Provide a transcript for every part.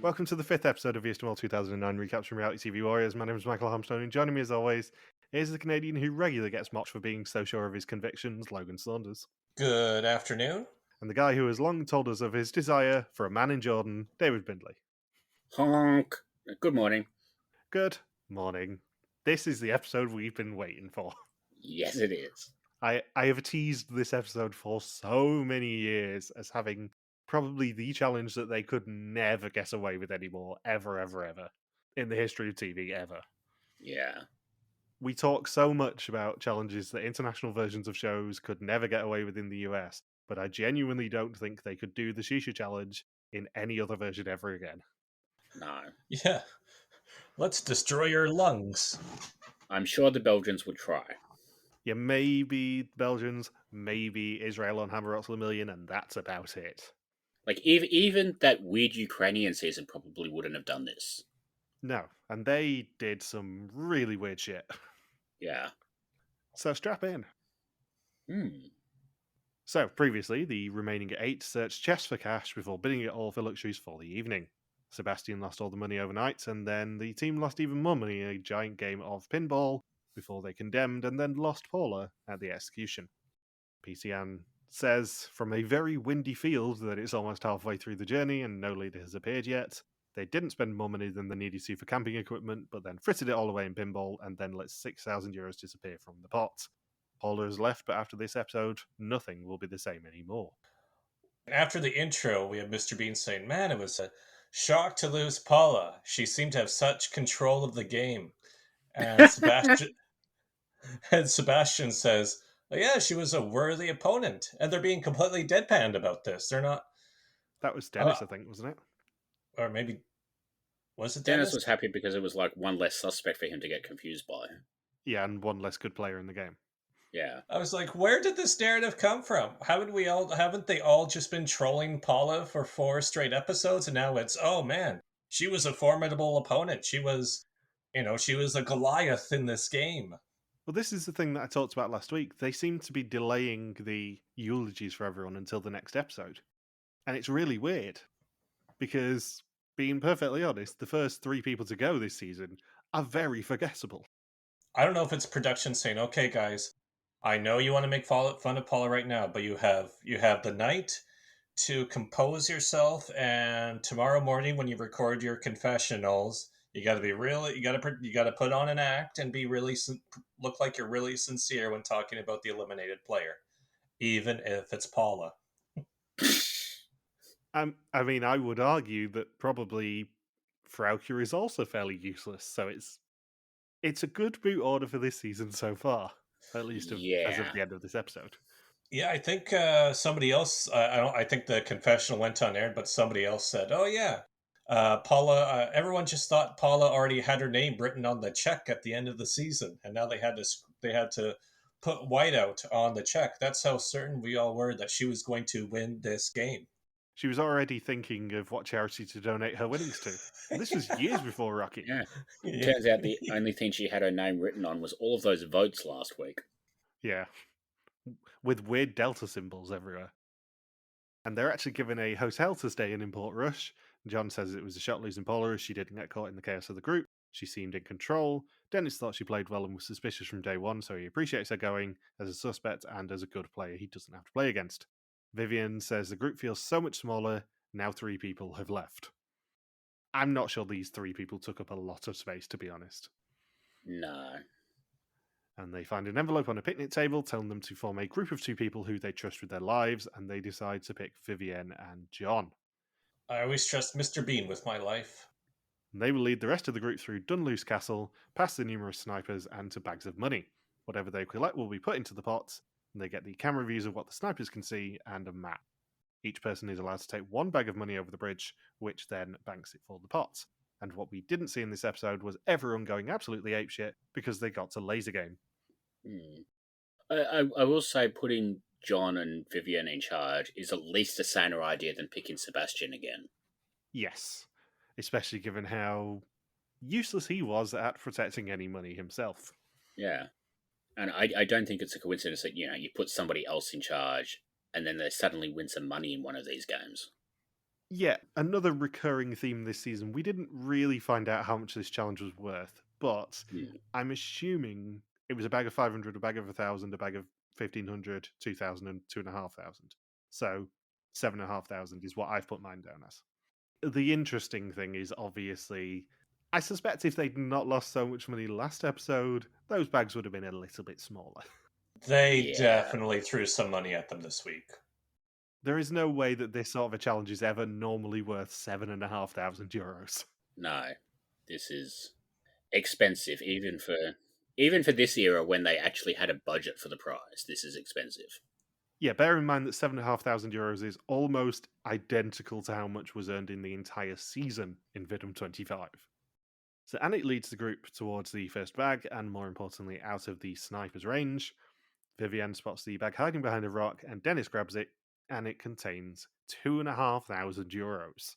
Welcome to the 5th episode of ESTML 2009 Recaps from Reality TV Warriors. My name is Michael Harmstone, and joining me as always is the Canadian who regularly gets mocked for being so sure of his convictions, Logan Saunders. Good afternoon. And the guy who has long told us of his desire for a man in Jordan, David Bindley. Honk. Good morning. Good morning. This is the episode we've been waiting for. Yes, it is. I have teased this episode for so many years as having probably the challenge that they could never get away with anymore, ever, in the history of TV, ever. Yeah. We talk so much about challenges that international versions of shows could never get away with in the US, but I genuinely don't think they could do the Shisha challenge in any other version ever again. No. Yeah. Let's destroy your lungs. I'm sure the Belgians would try. Yeah, maybe Belgians, maybe Israel on Hammer Rocks Lemillion, and that's about it. Like, even that weird Ukrainian season probably wouldn't have done this. No, and they did some really weird shit. Yeah. So strap in. So, previously, the remaining 8 searched chests for cash before bidding it all for luxuries for the evening. Sebastian lost all the money overnight, and then the team lost even more money in a giant game of pinball before they condemned and then lost Paula at the execution. Pieter Jan says from a very windy field that it's almost halfway through the journey and no leader has appeared yet. They didn't spend more money than they needed to for camping equipment, but then frittered it all away in pinball and then let €6,000 disappear from the pot. Paula has left, but after this episode, nothing will be the same anymore. After the intro, we have Mr. Bean saying, "Man, it was a shock to lose Paula. She seemed to have such control of the game." And Sebastian says, "Oh, yeah, she was a worthy opponent." And they're being completely deadpanned about this. They're not... That was Dennis, I think, wasn't it? Or maybe... Was it Dennis was happy because it was like one less suspect for him to get confused by. Yeah, and one less good player in the game. Yeah. I was like, where did this narrative come from? Haven't they all just been trolling Paula for 4 straight episodes? And now it's, oh man, she was a formidable opponent. She was a Goliath in this game. Well, this is the thing that I talked about last week. They seem to be delaying the eulogies for everyone until the next episode. And it's really weird. Because, being perfectly honest, the first 3 people to go this season are very forgettable. I don't know if it's production saying, okay, guys, I know you want to make fun of Paula right now, but you have the night to compose yourself, and tomorrow morning when you record your confessionals, you got to be really, you got to put on an act and be really look like you're really sincere when talking about the eliminated player, even if it's Paula. I mean, I would argue that probably Froukje is also fairly useless, so it's a good boot order for this season so far, at least as of the end of this episode. Yeah, I think somebody else. I think the confessional went on air, but somebody else said, "Oh yeah, Paula." Everyone just thought Paula already had her name written on the check at the end of the season, and now they had to put whiteout on the check. That's how certain we all were that she was going to win this game. She was already thinking of what charity to donate her winnings to. And this was years before Rocky. Yeah. Turns out the only thing she had her name written on was all of those votes last week. Yeah. With weird Delta symbols everywhere. And they're actually given a hotel to stay in Port Rush. John says it was a shot losing Paula as she didn't get caught in the chaos of the group. She seemed in control. Dennis thought she played well and was suspicious from day one, so he appreciates her going as a suspect and as a good player he doesn't have to play against. Vivian says the group feels so much smaller, now 3 people have left. I'm not sure these 3 people took up a lot of space, to be honest. No. And they find an envelope on a picnic table telling them to form a group of 2 people who they trust with their lives, and they decide to pick Vivienne and John. I always trust Mr. Bean with my life. And they will lead the rest of the group through Dunluce Castle, past the numerous snipers, and to bags of money. Whatever they collect will be put into the pots, and they get the camera views of what the snipers can see and a map. Each person is allowed to take 1 bag of money over the bridge, which then banks it for the pots. And what we didn't see in this episode was everyone going absolutely apeshit because they got to laser game. I will say putting John and Vivian in charge is at least a saner idea than picking Sebastian again. Yes, especially given how useless he was at protecting any money himself. Yeah. And I don't think it's a coincidence that, you put somebody else in charge and then they suddenly win some money in one of these games. Yeah, another recurring theme this season. We didn't really find out how much this challenge was worth, but I'm assuming it was a bag of 500, a bag of 1,000, a bag of 1,500, 2,000, and 2,500. So 7,500 is what I've put mine down as. The interesting thing is, obviously, I suspect if they'd not lost so much money last episode, those bags would have been a little bit smaller. They definitely threw some money at them this week. There is no way that this sort of a challenge is ever normally worth €7,500. No, this is expensive, even for this era when they actually had a budget for the prize. This is expensive. Yeah, bear in mind that €7,500 is almost identical to how much was earned in the entire season in Vidum 25. So Anik leads the group towards the first bag, and more importantly, out of the sniper's range. Vivienne spots the bag hiding behind a rock, and Dennis grabs it, and it contains €2,500.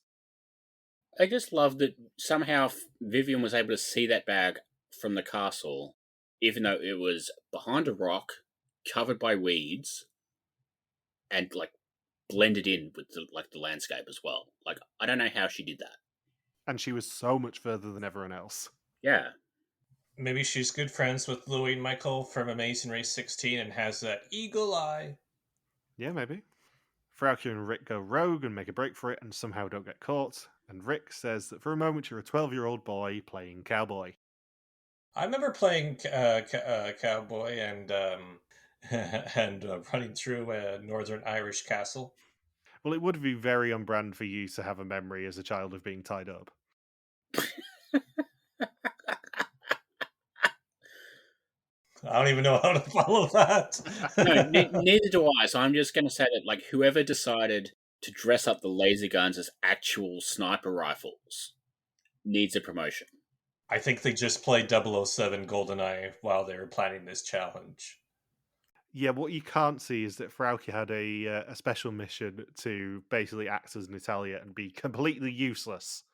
I just love that somehow Vivian was able to see that bag from the castle, even though it was behind a rock, covered by weeds, and blended in with the landscape as well. I don't know how she did that. And she was so much further than everyone else. Yeah. Maybe she's good friends with Louis and Michael from Amazing Race 16 and has that eagle eye. Yeah, maybe. Froukje and Rick go rogue and make a break for it and somehow don't get caught. And Rick says that for a moment you're a 12-year-old boy playing cowboy. I remember playing cowboy and running through a Northern Irish castle. Well, it would be very on brand for you to have a memory as a child of being tied up. I don't even know how to follow that. No, neither do I. So I'm just going to say that, whoever decided to dress up the laser guns as actual sniper rifles needs a promotion. I think they just played 007 GoldenEye while they were planning this challenge. Yeah, what you can't see is that Froukje had a special mission to basically act as Natalia and be completely useless.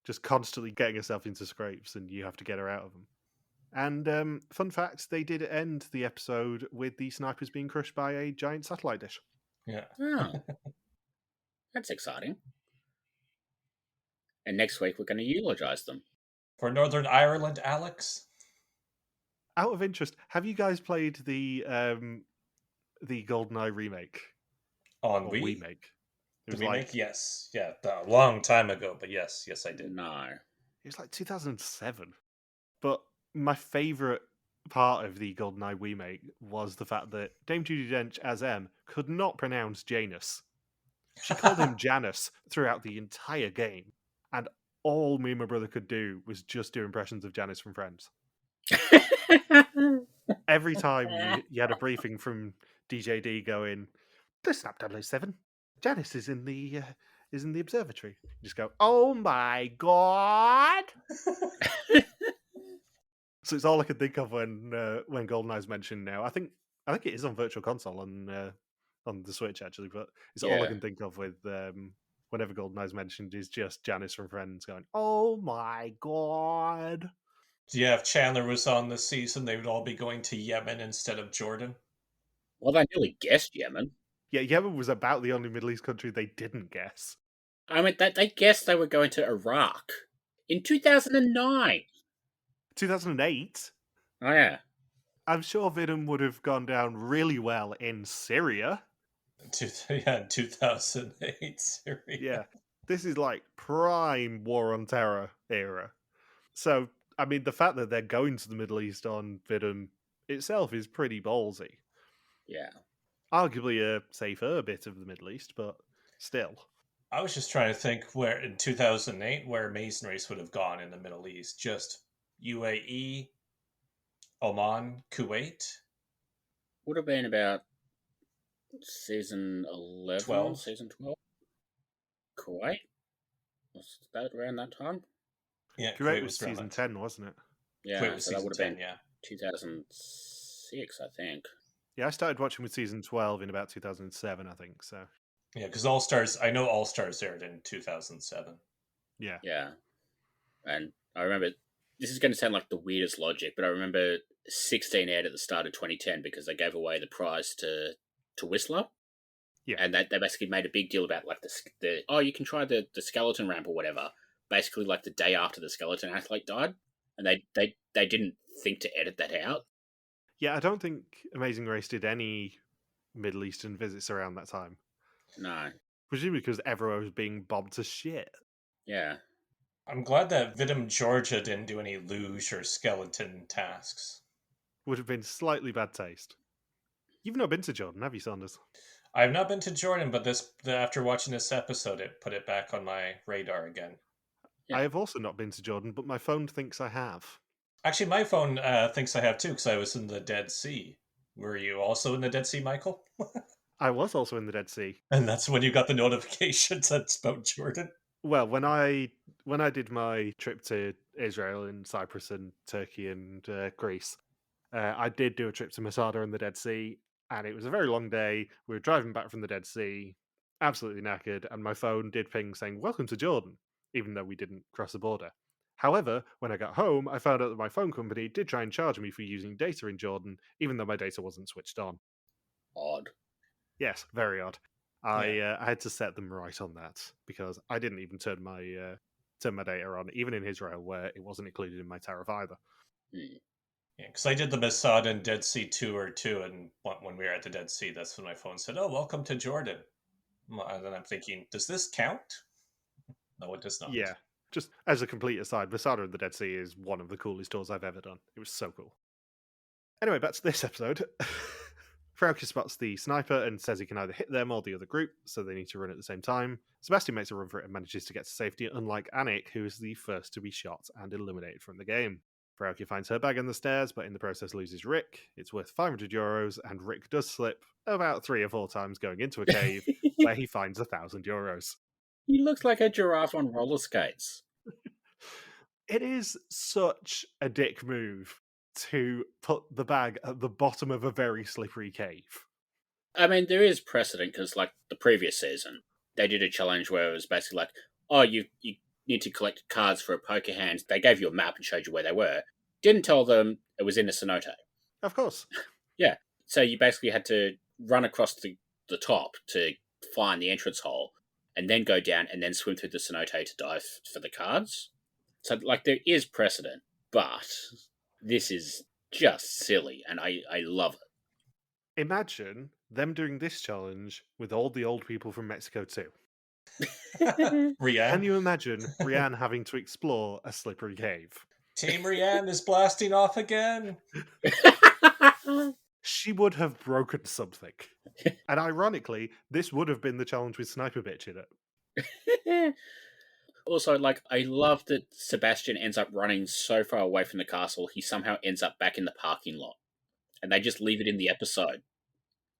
Just constantly getting herself into scrapes, and you have to get her out of them. And fun fact, they did end the episode with the snipers being crushed by a giant satellite dish. Yeah. Oh. That's exciting. And next week we're going to eulogize them. For Northern Ireland, Alex? Out of interest, have you guys played the GoldenEye remake? On or Wii? Remake? The remake? Yes. Yeah, a long time ago, but yes, I did. No. It was like 2007. But my favourite part of the GoldenEye remake was the fact that Dame Judi Dench as M could not pronounce Janus. She called him Janus throughout the entire game. And all me and my brother could do was just do impressions of Janice from Friends. Every time you had a briefing from DJD going, "The Snap 007, Janice is in the observatory." You just go, "Oh my god!" So it's all I could think of when GoldenEye's mentioned now. I think it is on Virtual Console on the Switch actually, but it's all I can think of with whenever GoldenEye's mentioned is just Janice from Friends going, "Oh my god!" Yeah, if Chandler was on this season, they would all be going to Yemen instead of Jordan. Well, they nearly guessed Yemen. Yeah, Yemen was about the only Middle East country they didn't guess. I mean, they guessed they were going to Iraq in 2009. 2008? Oh, yeah. I'm sure Vidum would have gone down really well in Syria. In 2008 Syria. Yeah. This is like prime War on Terror era. So, I mean, the fact that they're going to the Middle East on Vidum itself is pretty ballsy. Yeah. Arguably a safer bit of the Middle East, but still. I was just trying to think where in 2008 where Amazing Race would have gone in the Middle East. Just UAE, Oman, Kuwait. Would have been about season 11, 12. Season 12. Kuwait? Was that around that time? Yeah, Kuwait was season 10, wasn't it? Yeah, Kuwait was so that season would have 10, been yeah. 2006, I think. Yeah, I started watching with season 12 in about 2007, I think, so. Yeah, because I know All Stars aired in 2007. Yeah. Yeah. And I remember, this is going to sound like the weirdest logic, but I remember 16 aired at the start of 2010 because they gave away the prize to Whistler. Yeah. And they basically made a big deal about like oh, you can try the skeleton ramp or whatever. Basically, like the day after the skeleton athlete died, and they didn't think to edit that out. Yeah, I don't think Amazing Race did any Middle Eastern visits around that time. No. Presumably because everyone was being bombed to shit. Yeah. I'm glad that Vidum Georgia didn't do any luge or skeleton tasks. Would have been slightly bad taste. You've not been to Jordan, have you, Saunders? I've not been to Jordan, but after watching this episode, it put it back on my radar again. Yeah. I have also not been to Jordan, but my phone thinks I have. Actually, my phone thinks I have too, because I was in the Dead Sea. Were you also in the Dead Sea, Michael? I was also in the Dead Sea. And that's when you got the notifications that's about Jordan? Well, when I did my trip to Israel and Cyprus and Turkey and Greece, I did do a trip to Masada and the Dead Sea, and it was a very long day. We were driving back from the Dead Sea, absolutely knackered, and my phone did ping saying, "Welcome to Jordan," even though we didn't cross the border. However, when I got home, I found out that my phone company did try and charge me for using data in Jordan, even though my data wasn't switched on. Odd. Yes, very odd. I had to set them right on that because I didn't even turn my data on, even in Israel, where it wasn't included in my tariff either. Hmm. Yeah, because I did the Masada and Dead Sea tour too, and when we were at the Dead Sea, that's when my phone said, "Oh, welcome to Jordan." And then I'm thinking, does this count? No, it does not. Yeah, just as a complete aside, Masada and the Dead Sea is one of the coolest tours I've ever done. It was so cool. Anyway, back to this episode. Froukje spots the sniper and says he can either hit them or the other group, so they need to run at the same time. Sebastian makes a run for it and manages to get to safety, unlike Anik, who is the first to be shot and eliminated from the game. Froukje finds her bag on the stairs, but in the process loses Rick. It's worth €500, and Rick does slip about 3 or 4 times going into a cave, where he finds €1,000. He looks like a giraffe on roller skates. It is such a dick move to put the bag at the bottom of a very slippery cave. I mean, there is precedent because, like the previous season, they did a challenge where it was basically like, "Oh, you need to collect cards for a poker hand." They gave you a map and showed you where they were. Didn't tell them it was in a cenote. Of course. Yeah, so you basically had to run across the top to find the entrance hole, and then go down and then swim through the cenote to dive for the cards. So, like, there is precedent, but this is just silly, and I love it. Imagine them doing this challenge with all the old people from Mexico too. Rianne? Can you imagine Rianne having to explore a slippery cave? Team Rianne is blasting off again. She would have broken something. And ironically, this would have been the challenge with Sniper Bitch in it. Also, like, I love that Sebastian ends up running so far away from the castle, he somehow ends up back in the parking lot. And they just leave it in the episode.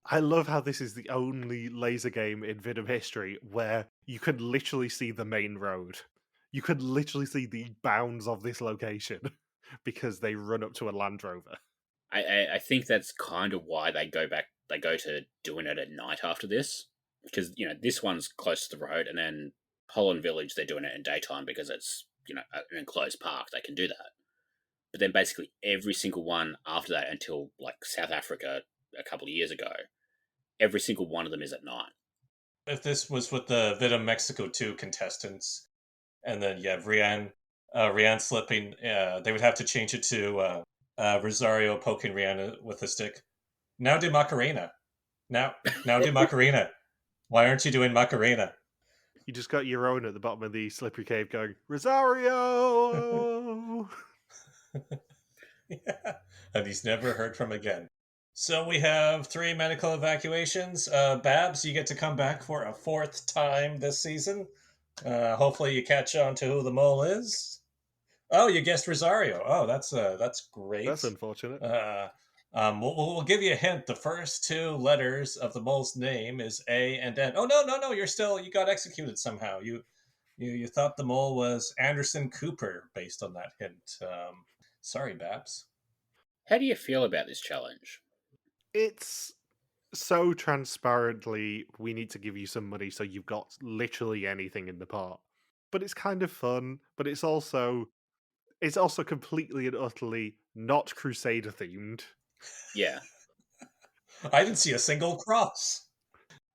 I love how this is the only laser game in Vidum history where you could literally see the main road. You could literally see the bounds of this location because they run up to a Land Rover. I think that's kind of why they go to doing it at night after this. Because, this one's close to the road, and then Holland Village, they're doing it in daytime because it's, an enclosed park. They can do that. But then basically every single one after that until, like, South Africa a couple of years ago, every single one of them is at night. If this was with the Vidum Mexico 2 contestants, and then you have Rianne slipping, they would have to change it to Rosario poking Rianne with a stick. Now do Macarena. Now do Macarena. Why aren't you doing Macarena? You just got your own at the bottom of the slippery cave going, Rosario! Yeah. And he's never heard from again. So we have 3 medical evacuations. Babs, you get to come back for a 4th time this season. Hopefully you catch on to who the mole is. Oh, you guessed Rosario. Oh, that's great. That's unfortunate. We'll give you a hint. The first 2 letters of the mole's name is A and N. Oh, no. You got executed somehow. You thought the mole was Anderson Cooper based on that hint. Sorry, Babs. How do you feel about this challenge? It's so transparently, we need to give you some money so you've got literally anything in the pot. But it's kind of fun, but it's also completely and utterly not Crusader themed. Yeah. I didn't see a single cross.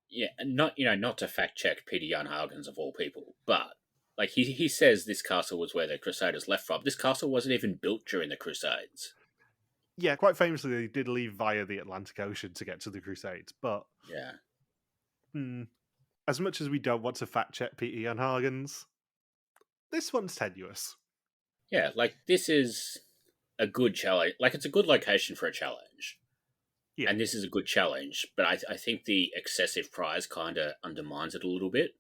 Yeah, and not to fact check Peter Jan Hagens of all people, but like he says this castle was where the Crusaders left from. This castle wasn't even built during the Crusades. Yeah, quite famously, they did leave via the Atlantic Ocean to get to the Crusades, but Yeah, as much as we don't want to fact check Peter Jan Hagens, this one's tenuous. yeah, like this is a good challenge. Like it's a good location for a challenge. Yeah. And this is a good challenge, but I think the excessive prize kind of undermines it a little bit.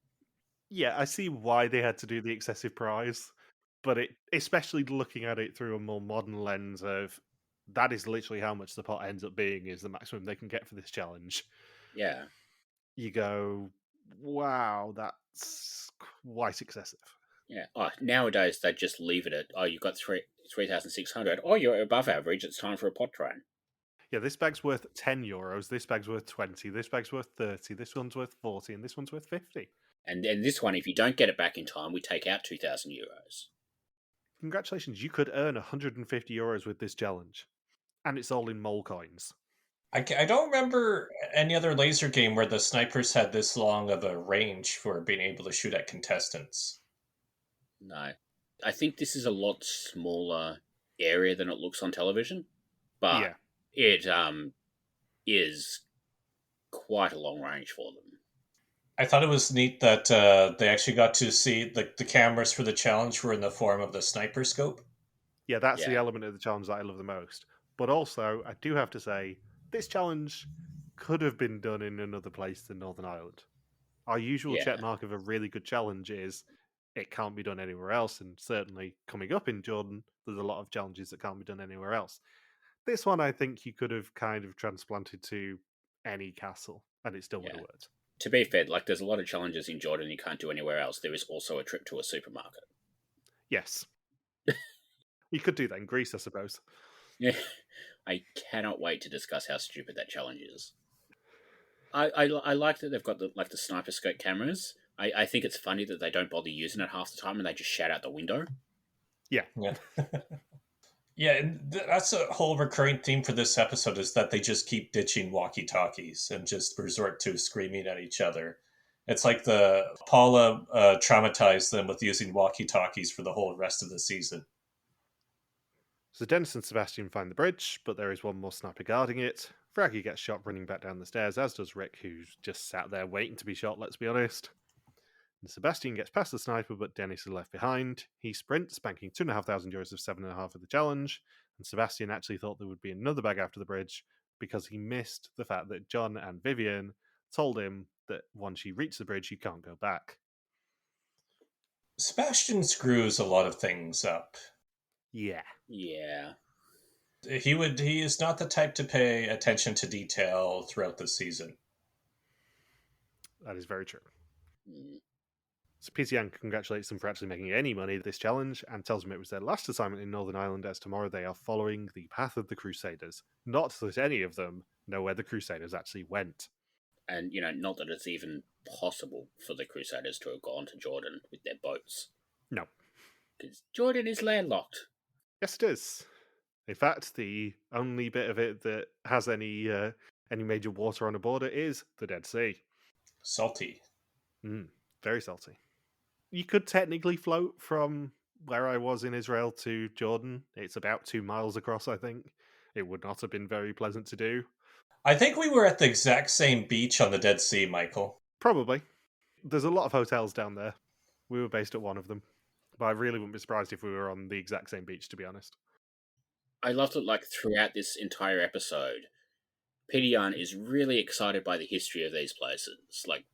Yeah, I see why they had to do the excessive prize, but especially looking at it through a more modern lens of that is literally how much the pot ends up being is the maximum they can get for this challenge. Yeah, You go, wow, that's quite excessive. yeah. Oh, nowadays they just leave it at you got 3,600. Oh, you're above average. It's time for a pot train. Yeah, this bag's worth €10, this bag's worth 20, this bag's worth 30, this one's worth 40, and this one's worth 50. And then this one, if you don't get it back in time, we take out €2,000. Congratulations, you could earn €150 with this challenge. And it's all in mole coins. I don't remember any other laser game where the snipers had this long of a range for being able to shoot at contestants. No, I think this is a lot smaller area than it looks on television, but Yeah. it is quite a long range for them. I thought it was neat that they actually got to see the cameras for the challenge were in the form of the sniper scope. Yeah, that's the Yeah. element of the challenge that I love the most. But also, I do have to say, this challenge could have been done in another place than Northern Ireland. Our usual Yeah. check mark of a really good challenge is it can't be done anywhere else, and certainly coming up in Jordan, there's a lot of challenges that can't be done anywhere else. This one, I think you could have kind of transplanted to any castle, and it still would have Yeah. worked. To be fair, like there's a lot of challenges in Jordan you can't do anywhere else. There is also a trip to a supermarket. Yes. You could do that in Greece, I suppose. Yeah, I cannot wait to discuss how stupid that challenge is. I like that they've got the sniper scope cameras. I think it's funny that they don't bother using it half the time and they just shout out the window. Yeah. Yeah, and that's a whole recurring theme for this episode is that they just keep ditching walkie-talkies and just resort to screaming at each other. It's like Paula traumatized them with using walkie-talkies for the whole rest of the season. So Dennis and Sebastian find the bridge, but there is one more sniper guarding it. Froukje gets shot running back down the stairs, as does Rick, who's just sat there waiting to be shot, let's be honest. And Sebastian gets past the sniper, but Dennis is left behind. He sprints, banking €2,500 of 7.5 of the challenge, and Sebastian actually thought there would be another bag after the bridge because he missed the fact that John and Vivian told him that once you reach the bridge, you can't go back. Sebastian screws a lot of things up. Yeah. Yeah. He is not the type to pay attention to detail throughout the season. That is very true. Mm. So Pieter Jan congratulates them for actually making any money this challenge and tells them it was their last assignment in Northern Ireland, as tomorrow they are following the path of the Crusaders. Not that any of them know where the Crusaders actually went. And, not that it's even possible for the Crusaders to have gone to Jordan with their boats. No. Because Jordan is landlocked. Yes, it is. In fact, the only bit of it that has any major water on the border is the Dead Sea. Salty. Very salty. You could technically float from where I was in Israel to Jordan. It's about 2 miles across, I think. It would not have been very pleasant to do. I think we were at the exact same beach on the Dead Sea, Michael. Probably. There's a lot of hotels down there. We were based at one of them. But I really wouldn't be surprised if we were on the exact same beach, to be honest. I loved it, throughout this entire episode, Pieter Jan is really excited by the history of these places,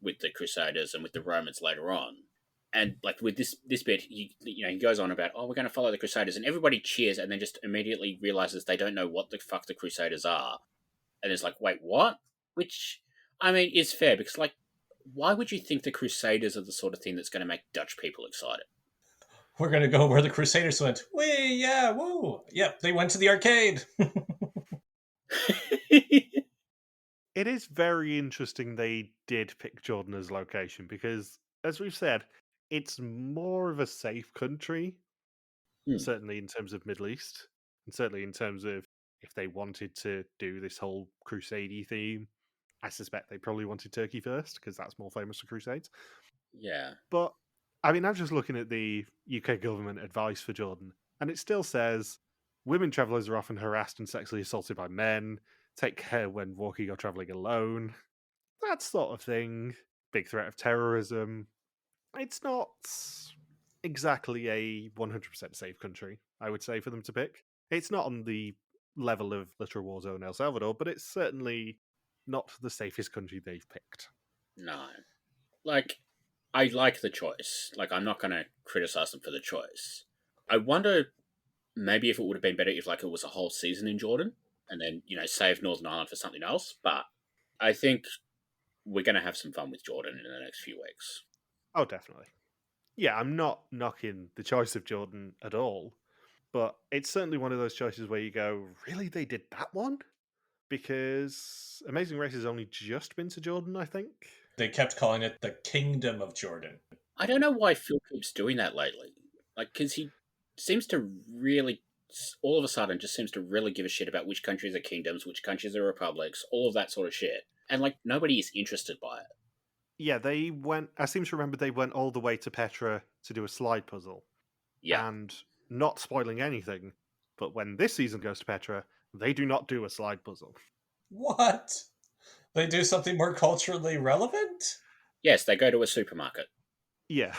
with the Crusaders and with the Romans later on. And with this bit, he goes on about, we're going to follow the Crusaders, and everybody cheers, and then just immediately realizes they don't know what the fuck the Crusaders are, and it's like, wait, what? Which, is fair because why would you think the Crusaders are the sort of thing that's going to make Dutch people excited? We're going to go where the Crusaders went. Wee, yeah, woo. Yep, they went to the arcade. It is very interesting they did pick Jordan as location because, as we've said, it's more of a safe country, certainly in terms of Middle East, and certainly in terms of if they wanted to do this whole Crusade theme, I suspect they probably wanted Turkey first because that's more famous for crusades. Yeah. But I mean, I'm just looking at the UK government advice for Jordan, and it still says women travellers are often harassed and sexually assaulted by men. Take care when walking or travelling alone. That sort of thing. Big threat of terrorism. It's not exactly a 100% safe country, I would say, for them to pick. It's not on the level of literal war zone El Salvador, but it's certainly not the safest country they've picked. No. Like, I like the choice. Like, I'm not going to criticize them for the choice. I wonder maybe if it would have been better if, like, it was a whole season in Jordan and then, save Northern Ireland for something else. But I think we're going to have some fun with Jordan in the next few weeks. Oh, definitely. Yeah, I'm not knocking the choice of Jordan at all, but it's certainly one of those choices where you go, really, they did that one? Because Amazing Race has only just been to Jordan, I think. They kept calling it the Kingdom of Jordan. I don't know why Phil keeps doing that lately. Like, because he seems to really, all of a sudden, just seems to really give a shit about which countries are kingdoms, which countries are republics, all of that sort of shit. And, like, nobody is interested by it. Yeah, they went, I seem to remember they went all the way to Petra to do a slide puzzle. Yeah. And not spoiling anything, but when this season goes to Petra, they do not do a slide puzzle. What? They do something more culturally relevant? Yes, they go to a supermarket. Yeah.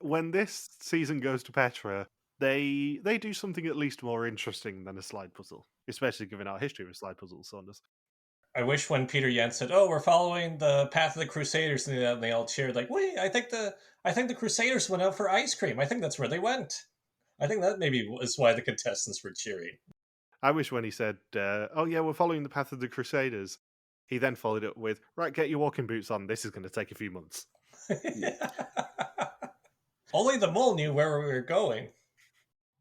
When this season goes to Petra, they do something at least more interesting than a slide puzzle, especially given our history with slide puzzles, Saunders. I wish when Pieter Jan said, "Oh, we're following the path of the Crusaders," and they all cheered like, "Wait, I think the Crusaders went out for ice cream. I think that's where they went." I think that maybe was why the contestants were cheering. I wish when he said, "Oh yeah, we're following the path of the Crusaders," he then followed it with, "Right, get your walking boots on. This is going to take a few months." Only the mole knew where we were going.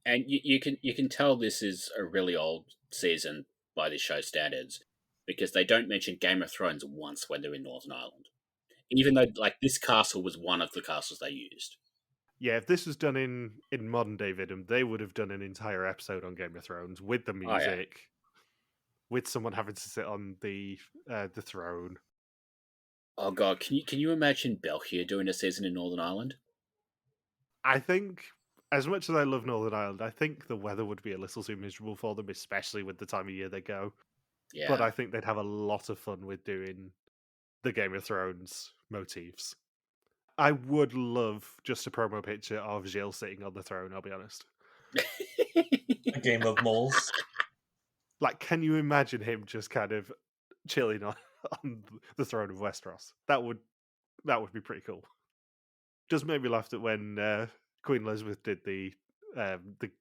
And you can tell this is a really old season by this show standards because they don't mention Game of Thrones once when they're in Northern Ireland, even though like this castle was one of the castles they used. Yeah, if this was done in modern day Vidum, they would have done an entire episode on Game of Thrones with the music, with someone having to sit on the throne. Oh god, can you imagine Belfast doing a season in Northern Ireland? I think, as much as I love Northern Ireland, I think the weather would be a little too miserable for them, especially with the time of year they go. Yeah. But I think they'd have a lot of fun with doing the Game of Thrones motifs. I would love just a promo picture of Gilles sitting on the throne, I'll be honest. A game of moles. Like, can you imagine him just kind of chilling on the throne of Westeros? That would be pretty cool. Just made me laugh that when Queen Elizabeth did the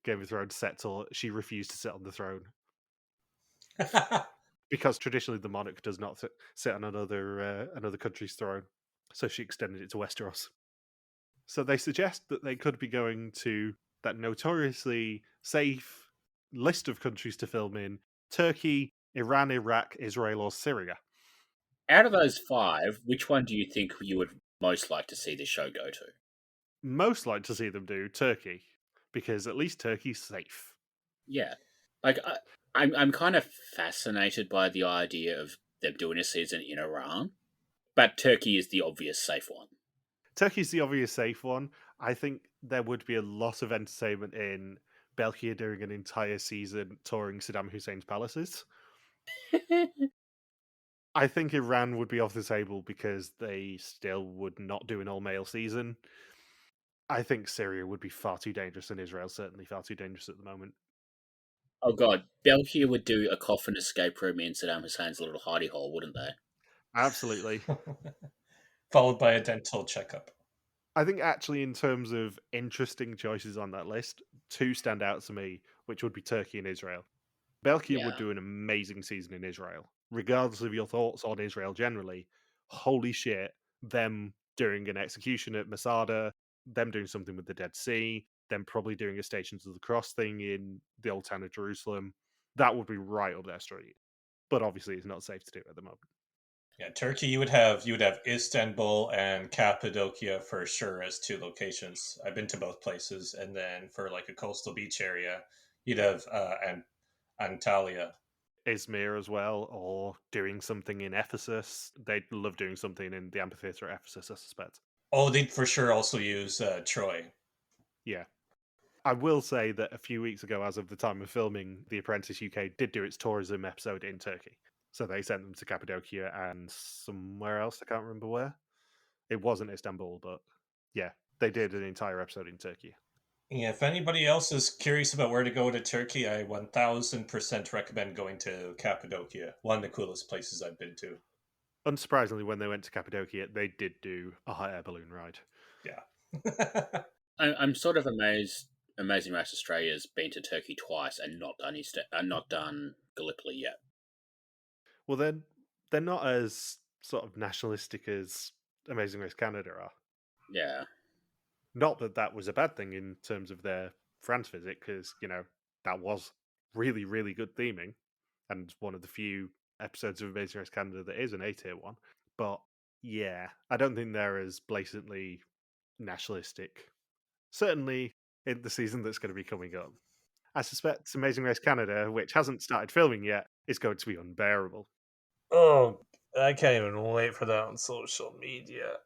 Game of Thrones set tour, she refused to sit on the throne because traditionally the monarch does not sit on another country's throne, so she extended it to Westeros. So they suggest that they could be going to that notoriously safe list of countries to film in: Turkey, Iran, Iraq, Israel, or Syria. Out of those 5, which one do you think you would most like to see this show go to? Most like to see them do Turkey, because at least Turkey's safe. Yeah, like I'm kind of fascinated by the idea of them doing a season in Iran, but Turkey is the obvious safe one. Turkey's the obvious safe one. I think there would be a lot of entertainment in Belgium doing an entire season touring Saddam Hussein's palaces. I think Iran would be off the table because they still would not do an all-male season. I think Syria would be far too dangerous, and Israel certainly far too dangerous at the moment. Oh god, Belgium would do a coffin escape room in Saddam Hussein's little hidey hole, wouldn't they? Absolutely. Followed by a dental checkup. I think actually in terms of interesting choices on that list, 2 stand out to me, which would be Turkey and Israel. Belgium would do an amazing season in Israel. Regardless of your thoughts on Israel generally, holy shit, them doing an execution at Masada, them doing something with the Dead Sea, them probably doing a Stations of the Cross thing in the old town of Jerusalem, that would be right up their street. But obviously it's not safe to do at the moment. Yeah, Turkey, you would have Istanbul and Cappadocia for sure as 2 locations. I've been to both places, and then for like a coastal beach area, you'd have Antalya. Izmir as well, or doing something in Ephesus. They'd love doing something in the amphitheater at Ephesus, I suspect. Oh, they'd for sure also use Troy. Yeah. I will say that a few weeks ago, as of the time of filming, The Apprentice UK did do its tourism episode in Turkey. So they sent them to Cappadocia and somewhere else. I can't remember where. It wasn't Istanbul, but yeah, they did an entire episode in Turkey. Yeah, if anybody else is curious about where to go to Turkey, I 1000% recommend going to Cappadocia. One of the coolest places I've been to. Unsurprisingly, when they went to Cappadocia, they did do a hot air balloon ride. Yeah. I'm sort of amazed. Amazing Race Australia's been to Turkey twice and not done Gallipoli yet. Well, then they're not as sort of nationalistic as Amazing Race Canada are. Yeah. Not that that was a bad thing in terms of their France visit, because, that was really, really good theming and one of the few episodes of Amazing Race Canada that is an A-tier one. But yeah, I don't think they're as blatantly nationalistic. Certainly in the season that's going to be coming up. I suspect Amazing Race Canada, which hasn't started filming yet, is going to be unbearable. Oh, I can't even wait for that on social media.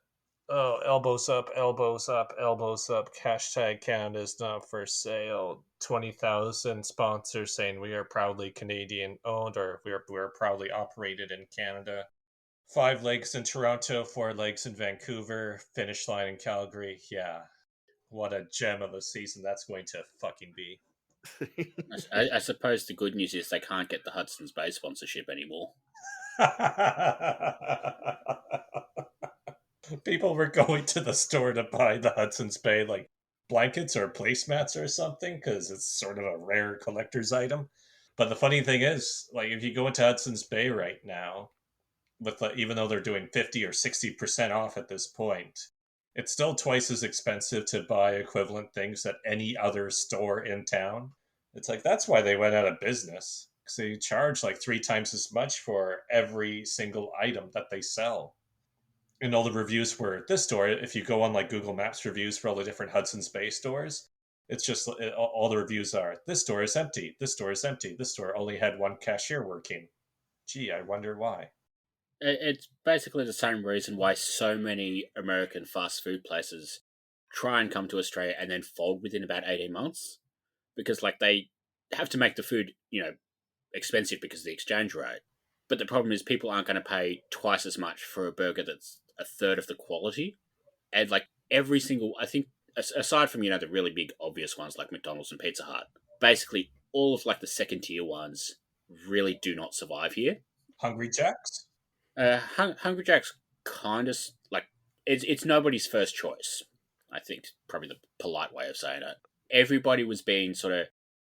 Oh, elbows up, elbows up, elbows up. Hashtag Canada's not for sale. 20,000 sponsors saying we are proudly Canadian owned, or we're proudly operated in Canada. 5 legs in Toronto, 4 legs in Vancouver, finish line in Calgary. Yeah, what a gem of a season that's going to fucking be. I suppose the good news is they can't get the Hudson's Bay sponsorship anymore. People were going to the store to buy the Hudson's Bay like blankets or placemats or something because it's sort of a rare collector's item. But the funny thing is, like, if you go into Hudson's Bay right now, with even though they're doing 50 or 60% off at this point, it's still twice as expensive to buy equivalent things at any other store in town. It's like that's why they went out of business, because they charge like 3 times as much for every single item that they sell. And all the reviews for this store, if you go on like Google Maps reviews for all the different Hudson's Bay stores, it's just all the reviews are, this store is empty, this store is empty, this store only had one cashier working. Gee, I wonder why. It's basically the same reason why so many American fast food places try and come to Australia and then fold within about 18 months. Because, like, they have to make the food, expensive because of the exchange rate. But the problem is people aren't going to pay twice as much for a burger that's a third of the quality. And, like, every single, I think, aside from, the really big obvious ones like McDonald's and Pizza Hut, basically all of, like, the second tier ones really do not survive here. Hungry Jacks? Hungry Jack's kind of like it's nobody's first choice. I think probably the polite way of saying it. Everybody was being sort of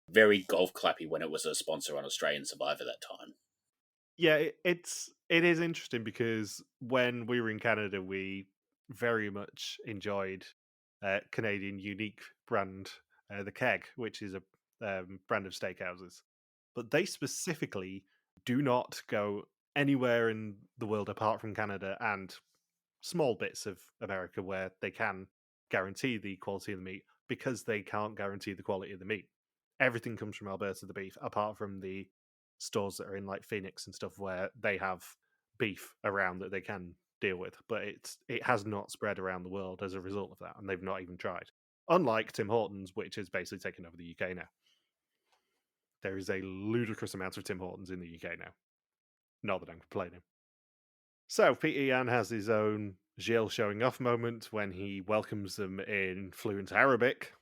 very golf clappy when it was a sponsor on Australian Survivor that time. Yeah, it is interesting because when we were in Canada, we very much enjoyed Canadian unique brand, the Keg, which is a brand of steakhouses. But they specifically do not go anywhere in the world apart from Canada and small bits of America where they can guarantee the quality of the meat, because they can't guarantee the quality of the meat. Everything comes from Alberta, the beef, apart from the stores that are in like Phoenix and stuff where they have beef around that they can deal with. But it has not spread around the world as a result of that, and they've not even tried. Unlike Tim Hortons, which is basically taken over the UK now. There is a ludicrous amount of Tim Hortons in the UK now. Not that I'm complaining. So, Pieter Jan has his own Gilles showing off moment when he welcomes them in fluent Arabic.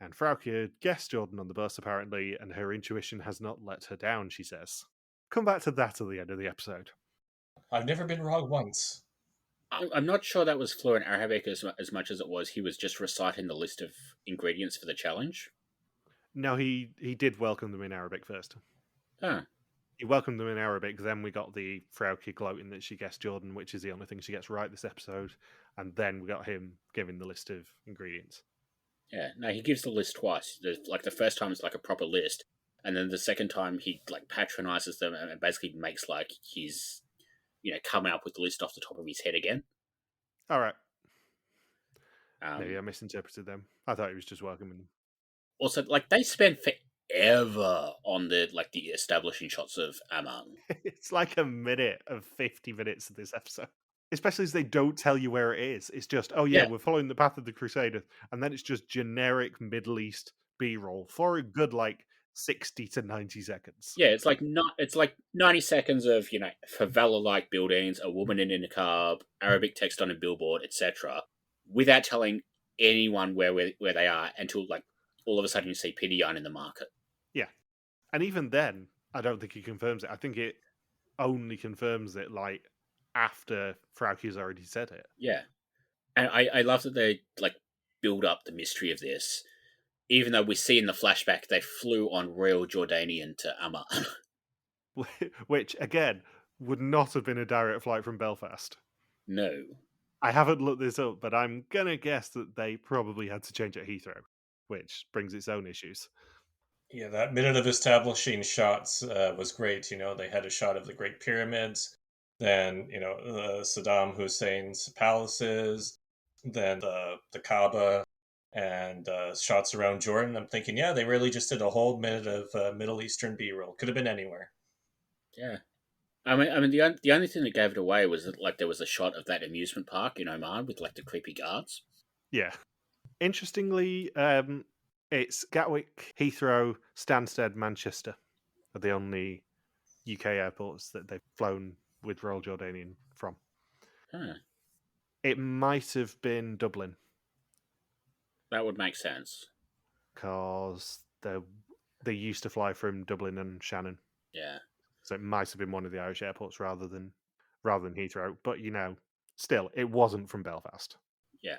And Froukje guessed Jordan on the bus, apparently, and her intuition has not let her down, she says. Come back to that at the end of the episode. I've never been wrong once. I'm not sure that was fluent Arabic as much as it was he was just reciting the list of ingredients for the challenge. No, he did welcome them in Arabic first. Huh. He welcomed them in Arabic, then we got the Froukje gloating that she guessed Jordan, which is the only thing she gets right this episode, and then we got him giving the list of ingredients. Yeah, no, he gives the list twice. Like the first time it's like a proper list, and then the second time he like patronizes them and basically makes like he's coming up with the list off the top of his head again. All right. Maybe I misinterpreted them. I thought he was just welcoming them. Also, like they spend ever on the establishing shots of Amman. It's like a minute of 50 minutes of this episode. Especially as they don't tell you where it is. It's just, oh yeah, Yeah. we're following the path of the Crusader, and then it's just generic Middle East B-roll for a good 60 to 90 seconds. Yeah, it's like 90 seconds of, favela-like buildings, a woman in a niqab, Arabic text on a billboard, etc., without telling anyone where they are until all of a sudden you see Pieter Jan in the market. Yeah. And even then, I don't think he confirms it. I think it only confirms it after Froukje's already said it. Yeah. And I love that they build up the mystery of this. Even though we see in the flashback they flew on Royal Jordanian to Amman. Which, again, would not have been a direct flight from Belfast. No. I haven't looked this up, but I'm going to guess that they probably had to change at Heathrow, which brings its own issues. Yeah, that minute of establishing shots was great. They had a shot of the Great Pyramids, then, Saddam Hussein's palaces, then the Kaaba, and shots around Jordan. I'm thinking, yeah, they really just did a whole minute of Middle Eastern B-roll. Could have been anywhere. Yeah. I mean, the only thing that gave it away was that there was a shot of that amusement park in Oman with the creepy guards. Yeah. Interestingly, it's Gatwick, Heathrow, Stansted, Manchester are the only UK airports that they've flown with Royal Jordanian from. Huh. It might have been Dublin. That would make sense. Because they used to fly from Dublin and Shannon. Yeah. So it might have been one of the Irish airports rather than Heathrow. But, still, it wasn't from Belfast. Yeah.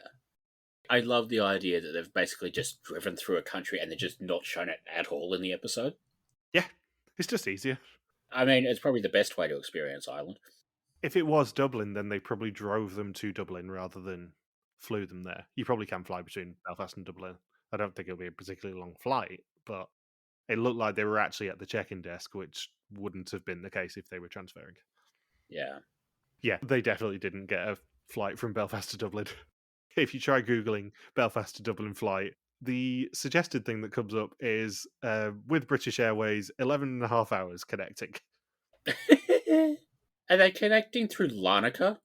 I love the idea that they've basically just driven through a country and they're just not shown it at all in the episode. Yeah, it's just easier. I mean, it's probably the best way to experience Ireland. If it was Dublin, then they probably drove them to Dublin rather than flew them there. You probably can fly between Belfast and Dublin. I don't think it'll be a particularly long flight, but it looked like they were actually at the check-in desk, which wouldn't have been the case if they were transferring. Yeah. Yeah, they definitely didn't get a flight from Belfast to Dublin. If you try Googling Belfast to Dublin flight, the suggested thing that comes up is with British Airways, 11 and a half hours connecting. Are they connecting through Larnaca?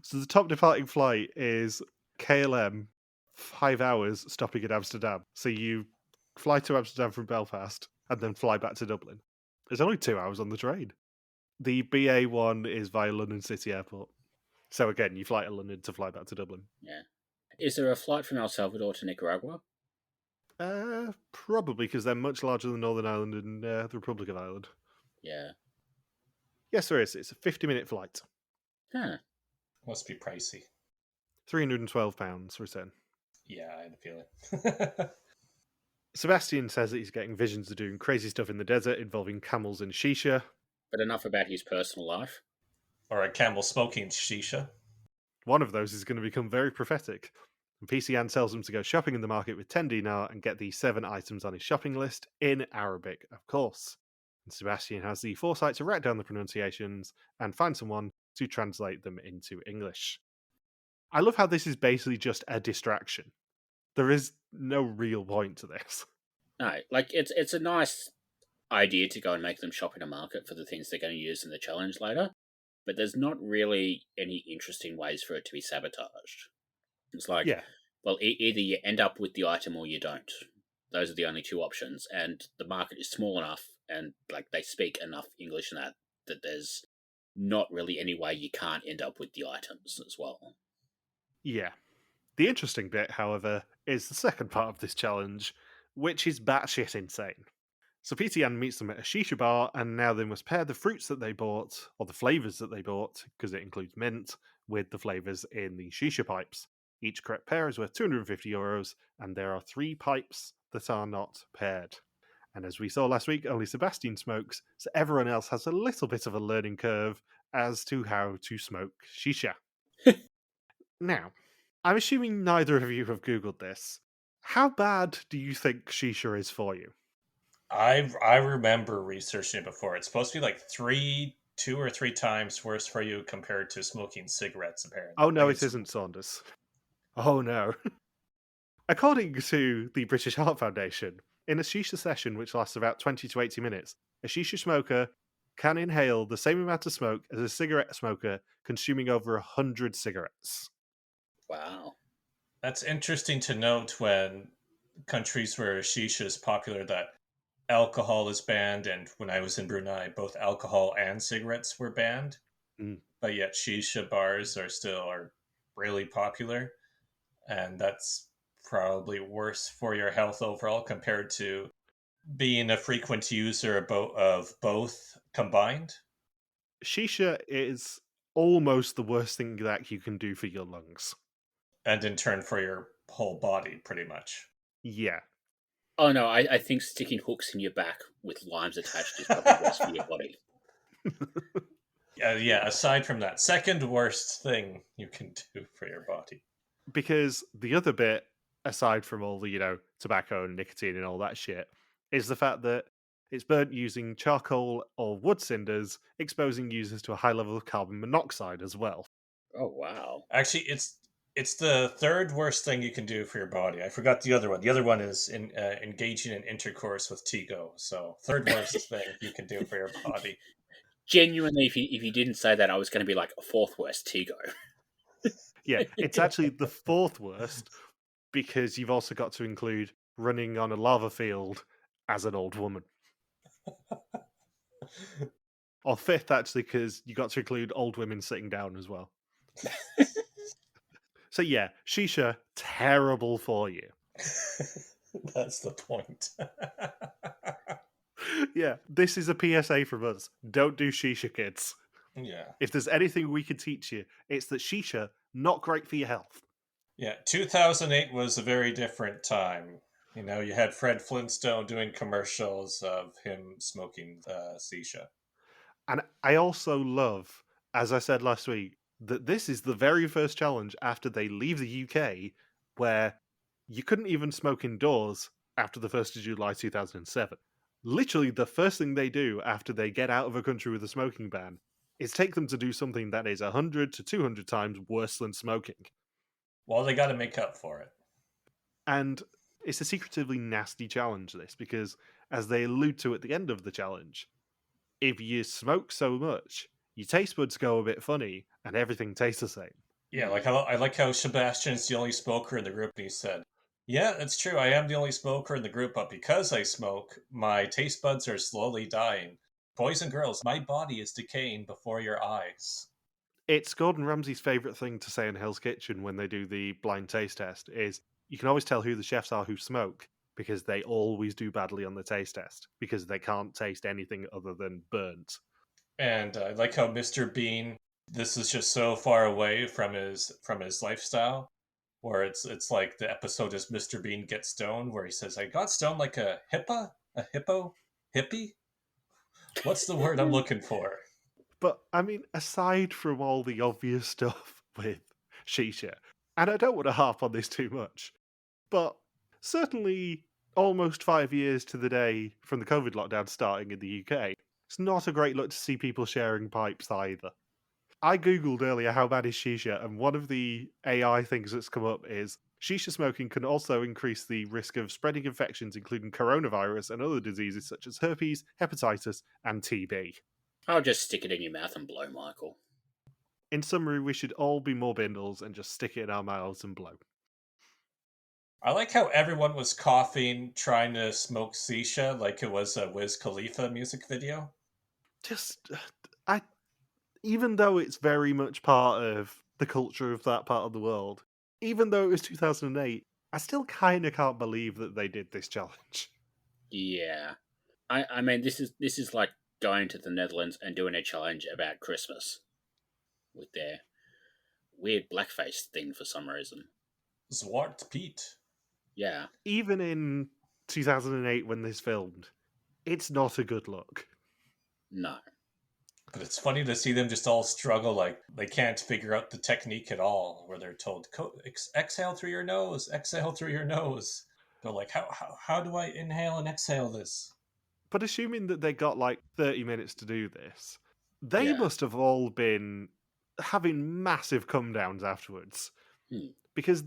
So the top departing flight is KLM, 5 hours stopping in Amsterdam. So you fly to Amsterdam from Belfast and then fly back to Dublin. There's only 2 hours on the train. The BA one is via London City Airport. So again, you fly to London to fly back to Dublin. Yeah. Is there a flight from El Salvador to Nicaragua? Probably, because they're much larger than Northern Ireland and the Republic of Ireland. Yeah. Yes, there is. It's a 50-minute flight. Huh. Must be pricey. £312 return. Yeah, I had a feeling. Sebastian says that he's getting visions of doing crazy stuff in the desert involving camels and shisha. But enough about his personal life. Or a camel smoking shisha. One of those is going to become very prophetic. And PCN tells him to go shopping in the market with 10 dinar and get the 7 items on his shopping list in Arabic, of course. And Sebastian has the foresight to write down the pronunciations and find someone to translate them into English. I love how this is basically just a distraction. There is no real point to this. No, it's a nice idea to go and make them shop in a market for the things they're going to use in the challenge later, but there's not really any interesting ways for it to be sabotaged. It's like, Yeah. well, either you end up with the item or you don't. Those are the only two options, and the market is small enough, and they speak enough English in that there's not really any way you can't end up with the items as well. Yeah. The interesting bit, however, is the second part of this challenge, which is batshit insane. So Pieter Jan meets them at a shisha bar, and now they must pair the fruits that they bought, or the flavours that they bought, because it includes mint, with the flavours in the shisha pipes. Each correct pair is worth €250, and there are 3 pipes that are not paired. And as we saw last week, only Sebastian smokes, so everyone else has a little bit of a learning curve as to how to smoke shisha. Now, I'm assuming neither of you have Googled this. How bad do you think shisha is for you? I remember researching it before. It's supposed to be 2 or 3 times worse for you compared to smoking cigarettes, apparently. Oh no, it isn't, Saunders. Oh no. According to the British Heart Foundation, in a shisha session which lasts about 20 to 80 minutes, a shisha smoker can inhale the same amount of smoke as a cigarette smoker consuming over 100 cigarettes. Wow. That's interesting to note when countries where shisha is popular that alcohol is banned, and when I was in Brunei, both alcohol and cigarettes were banned. But yet shisha bars are really popular, and that's probably worse for your health overall compared to being a frequent user of both combined. Shisha is almost the worst thing that you can do for your lungs. And in turn for your whole body, pretty much. Yeah. Oh no, I think sticking hooks in your back with limes attached is probably worse for your body. Yeah, aside from that, second worst thing you can do for your body. Because the other bit, aside from all the, tobacco and nicotine and all that shit, is the fact that it's burnt using charcoal or wood cinders, exposing users to a high level of carbon monoxide as well. Oh wow. Actually, it's the third worst thing you can do for your body. I forgot the other one. The other one is engaging in intercourse with Tigo. So third worst thing you can do for your body. Genuinely, if you didn't say that, I was going to be like a fourth worst Tigo. Yeah, it's actually the fourth worst because you've also got to include running on a lava field as an old woman. Or fifth, actually, because you got to include old women sitting down as well. So yeah, shisha, terrible for you. That's the point. Yeah, this is a PSA from us. Don't do shisha, kids. Yeah. If there's anything we could teach you, it's that shisha, not great for your health. Yeah, 2008 was a very different time. You had Fred Flintstone doing commercials of him smoking shisha. And I also love, as I said last week, that this is the very first challenge after they leave the UK where you couldn't even smoke indoors after the 1st of July 2007. Literally, the first thing they do after they get out of a country with a smoking ban is take them to do something that is 100 to 200 times worse than smoking. Well, they got to make up for it. And it's a secretively nasty challenge, this, because as they allude to at the end of the challenge, if you smoke so much, your taste buds go a bit funny and everything tastes the same. Yeah, I like how Sebastian's the only smoker in the group, and he said, "Yeah, it's true. I am the only smoker in the group, but because I smoke, my taste buds are slowly dying. Boys and girls, my body is decaying before your eyes." It's Gordon Ramsay's favourite thing to say in Hell's Kitchen when they do the blind taste test is you can always tell who the chefs are who smoke because they always do badly on the taste test because they can't taste anything other than burnt. And I like how Mr. Bean, this is just so far away from his lifestyle, where it's like the episode is Mr. Bean Gets Stoned, where he says, "I got stoned like a hippie? What's the word I'm looking for?" But, I mean, aside from all the obvious stuff with shisha, and I don't want to harp on this too much, but certainly almost 5 years to the day from the COVID lockdown starting in the UK, it's not a great look to see people sharing pipes either. I googled earlier how bad is shisha, and one of the AI things that's come up is shisha smoking can also increase the risk of spreading infections, including coronavirus and other diseases such as herpes, hepatitis, and TB. I'll just stick it in your mouth and blow, Michael. In summary, we should all be more Bindles and just stick it in our mouths and blow. I like how everyone was coughing, trying to smoke shisha like it was a Wiz Khalifa music video. Even though it's very much part of the culture of that part of the world, even though it was 2008, I still kind of can't believe that they did this challenge. Yeah, I mean this is like going to the Netherlands and doing a challenge about Christmas with their weird blackface thing for some reason. Zwart Piet. Yeah. Even in 2008 when this filmed, it's not a good look. No. But it's funny to see them just all struggle, like they can't figure out the technique at all, where they're told, exhale through your nose, exhale through your nose. They're like, how do I inhale and exhale this? But assuming that they got like 30 minutes to do this, they must have all been having massive come downs afterwards. Because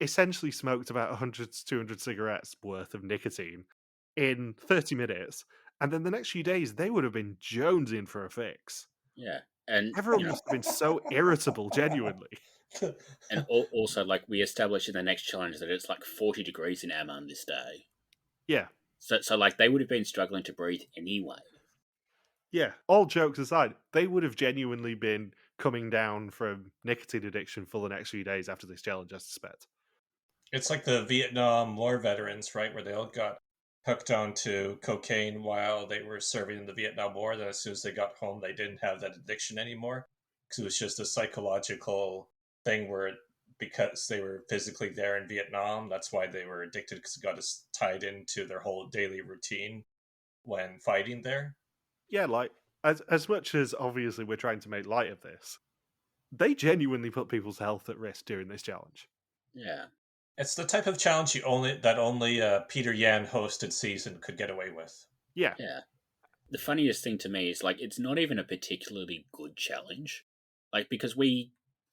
essentially smoked about 100 to 200 cigarettes worth of nicotine in 30 minutes. And then the next few days, they would have been jonesing for a fix. Yeah. And, Everyone must have been so irritable, genuinely. and also, like, we established in the next challenge that it's like 40 degrees in Amman this day. Yeah. So like, they would have been struggling to breathe anyway. Yeah. All jokes aside, they would have genuinely been coming down from nicotine addiction for the next few days after this challenge, I suspect. It's like the Vietnam War veterans, right, where they all got hooked onto cocaine while they were serving in the Vietnam War. Then as soon as they got home, they didn't have that addiction anymore because it was just a psychological thing where because they were physically there in Vietnam, that's why they were addicted because it got us tied into their whole daily routine when fighting there. Yeah, like, as much as obviously we're trying to make light of this, they genuinely put people's health at risk during this challenge. Yeah. It's the type of challenge only Pieter Jan hosted season could get away with. Yeah. Yeah. The funniest thing to me is, like, it's not even a particularly good challenge. Like, because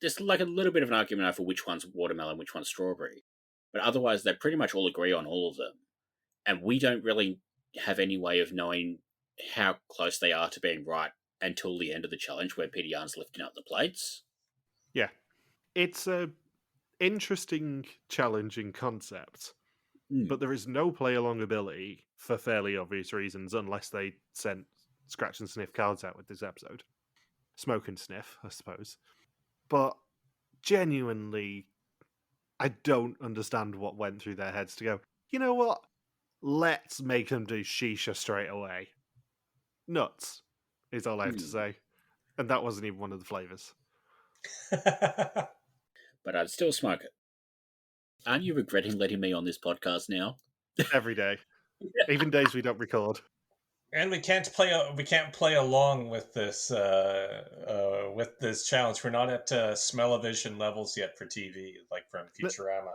there's like a little bit of an argument over which one's watermelon, which one's strawberry. But otherwise, they pretty much all agree on all of them. And we don't really have any way of knowing how close they are to being right until the end of the challenge where Peter Jan's lifting up the plates. Yeah. It's a interesting, challenging concept, but there is no play along ability for fairly obvious reasons unless they sent scratch and sniff cards out with this episode. Smoke and sniff, I suppose. But genuinely, I don't understand what went through their heads to go, you know what? Let's make them do shisha straight away. Nuts, is all I have to say. And that wasn't even one of the flavours. But I'd still smoke it. Aren't you regretting letting me on this podcast now? Every day. Even days we don't record. And we can't play along with this challenge. We're not at smell-o-vision levels yet for TV, like from Futurama.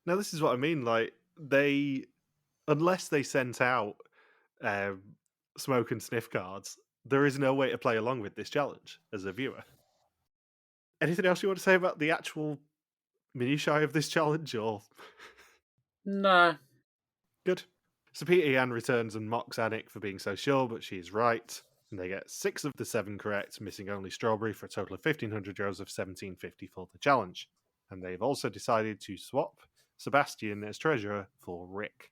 Now, this is what I mean. Like, unless they sent out smoke and sniff cards, there is no way to play along with this challenge as a viewer. Anything else you want to say about the actual minutiae of this challenge, or? Nah. Good. So Pieter Jan returns and mocks Anik for being so sure, but she is right. And they get 6 of the 7 correct, missing only Strawberry, for a total of 1,500 euros of 1,750 for the challenge. And they've also decided to swap Sebastian as treasurer for Rick.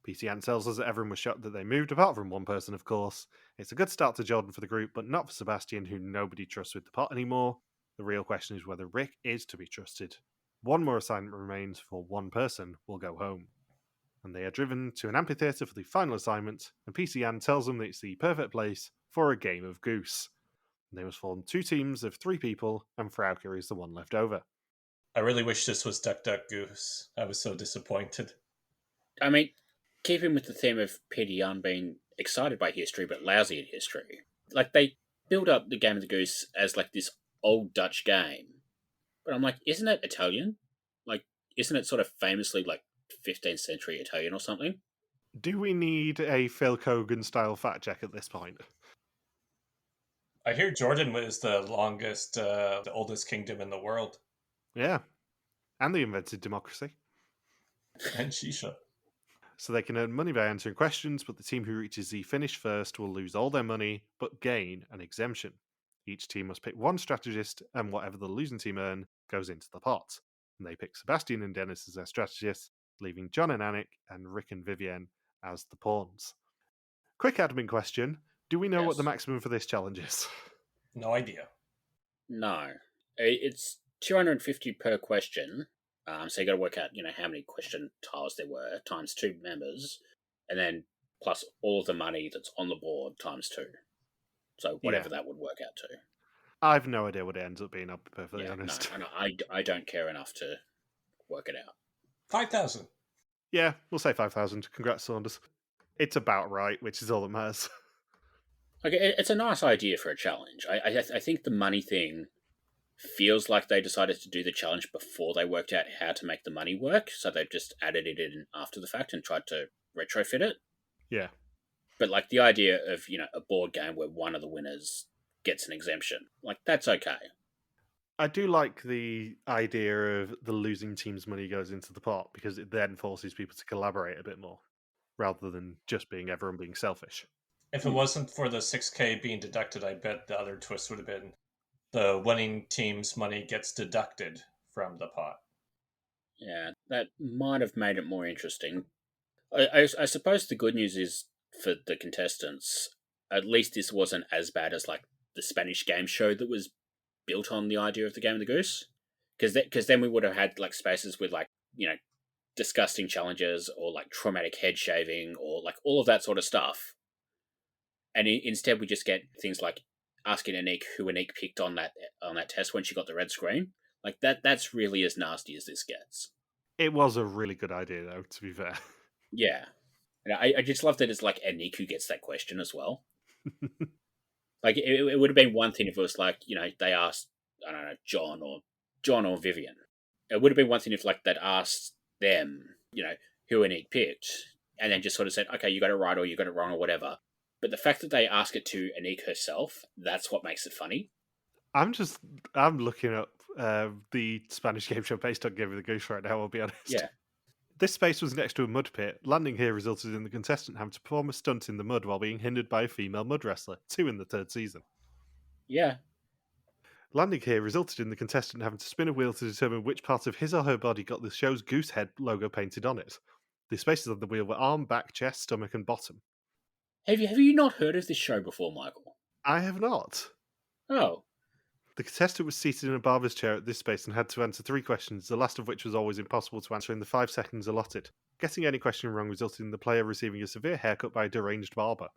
Pieter Jan tells us that everyone was shocked that they moved, apart from one person, of course. It's a good start to Jordan for the group, but not for Sebastian, who nobody trusts with the pot anymore. The real question is whether Rick is to be trusted. One more assignment remains for one person will go home. And they are driven to an amphitheatre for the final assignment, and Pieter Jan tells them that it's the perfect place for a game of goose. And they must form 2 teams of 3 people, and Froukje is the one left over. I really wish this was Duck Duck Goose. I was so disappointed. I mean, keeping with the theme of Pieter Jan being excited by history but lousy at history, like, they build up the Game of the Goose as like this old Dutch game. But I'm like, isn't it Italian? Like, isn't it sort of famously like 15th century Italian or something? Do we need a Phil Keoghan style fact check at this point? I hear Jordan was the oldest kingdom in the world. Yeah. And they invented democracy. And shisha. So they can earn money by answering questions, but the team who reaches the finish first will lose all their money, but gain an exemption. Each team must pick one strategist, and whatever the losing team earn goes into the pot. And they pick Sebastian and Dennis as their strategists, leaving John and Anik and Rick and Vivienne as the pawns. Quick admin question. Do we know what the maximum for this challenge is? No idea. No. It's 250 per question. So you got to work out, how many question tiles there were, times 2 members, and then plus all of the money that's on the board times 2. So whatever that would work out to. I've no idea what it ends up being, I'll be perfectly honest. No, I don't care enough to work it out. 5,000. Yeah, we'll say 5,000. Congrats, Saunders. It's about right, which is all that matters. Okay, it's a nice idea for a challenge. I think the money thing feels like they decided to do the challenge before they worked out how to make the money work, so they've just added it in after the fact and tried to retrofit it. Yeah. But like the idea of, a board game where one of the winners gets an exemption, like, that's okay. I do like the idea of the losing team's money goes into the pot because it then forces people to collaborate a bit more rather than just being everyone being selfish. If it wasn't for the 6K being deducted, I bet the other twist would have been the winning team's money gets deducted from the pot. Yeah, that might have made it more interesting. I suppose the good news is for the contestants, at least this wasn't as bad as like the Spanish game show that was built on the idea of the Game of the Goose. Because then we would have had like spaces with like, disgusting challenges or like traumatic head shaving or like all of that sort of stuff. And instead we just get things like asking Anik who Anik picked on that test when she got the red screen. Like that's really as nasty as this gets. It was a really good idea, though, to be fair. Yeah. And I just love that it's like Anik who gets that question as well. Like it would have been one thing if it was like, they asked, I don't know, John or Vivian. It would have been one thing if like they'd asked them, who Anik picked, and then just sort of said, okay, you got it right or you got it wrong or whatever. But the fact that they ask it to Anik herself, that's what makes it funny. I'm looking up the Spanish game show based on Game of the Goose right now, I'll be honest. Yeah. This space was next to a mud pit. Landing here resulted in the contestant having to perform a stunt in the mud while being hindered by a female mud wrestler, 2 in the 3rd season. Yeah. Landing here resulted in the contestant having to spin a wheel to determine which part of his or her body got the show's goose head logo painted on it. The spaces on the wheel were arm, back, chest, stomach, and bottom. Have you not heard of this show before, Michael? I have not. Oh. The contestant was seated in a barber's chair at this space and had to answer 3 questions, the last of which was always impossible to answer in the 5 seconds allotted. Getting any question wrong resulted in the player receiving a severe haircut by a deranged barber.